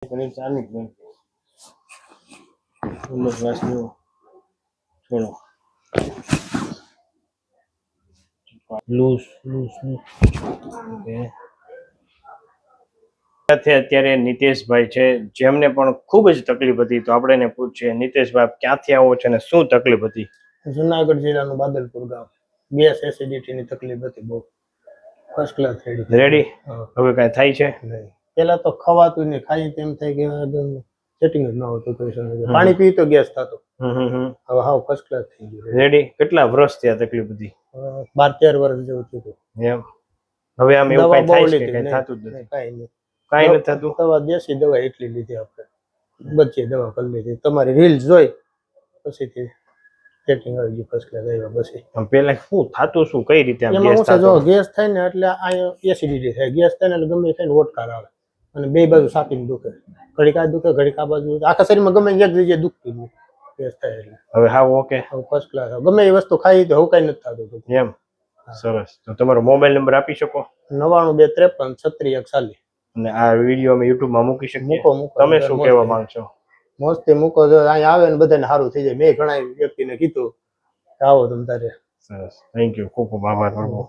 ઘણી ચાની જ નહીં ગ્લાસ નો છોડો લૂઝ અત્યારે નિતેશભાઈ છે જેમને પણ ખૂબ જ તકલીફ હતી તો આપણે એને પૂછીએ નિતેશભાઈ ક્યાંથી આવો છો અને શું તકલીફ હતી? જુનાગઢ જિલ્લાનું બાદલપુર ગામ ગેસ એસિડિટી ની તકલીફ હતી બહુ ફર્સ્ટ ક્લાસ રેડી હવે કઈ થાય છે નહીં પેલા તો ખવાતું નહીં ખાઈ તેમ થઈ કે સેટિંગ જ ન હોતું પાણી પી તો ગેસ થતો હવે હાવ ફર્સ્ટ ક્લાસ થઈ ગયું રેડી કેટલા વર્ષ થયા તકલીફ હતી? 12-13 વર્ષ જેવું થયું એમ હવે આમ એવું કઈ થાય છે કે કઈ થતું જ નથી? કાઈ નથી થતું દવા દેશી દવા એટલી લીધી આપણે બચી દવા કરી લીધી તમારી રીલ્સ જોઈ પછીથી સેટિંગ આવી ગયું ફર્સ્ટ ક્લાસ આવ્યા પછી પેલા શું થતું શું કઈ રીતે આમ એમાં શું જો ગેસ થાય ને એટલે આ એસિડિટી થાય ગેસ થાય ને એટલે ગમે થાય ને ઓટકાર આવે અને બે બાજુ સાપીને દુખે ઘડીક આ દુખે ઘડીક આ બાજુ આખા શરીરમાં ગમે એક જગ્યાએ દુખતું જ ગેસ થાય એટલે હવે હા ઓકે હવે ફર્સ્ટ ક્લાસ ગમે એ વસ્તુ ખાઈ તો હવે કઈ નથી થતું એમ સરસ તો તમારો મોબાઈલ નંબર આપી શકો? 9923533640 અને આ વિડીયો અમે YouTube માં મૂકી શકીએ? મૂકો તમે શું કહેવા માંગશો? મોસ્ટલી મૂકો જો અહીંયા આવે ને બધાને સારું થઈ જાય મેં ઘણા વ્યક્તિને કીધું આવો તમ તારે સરસ થેન્ક યુ ખૂબ ખૂબ આભાર પ્રભુ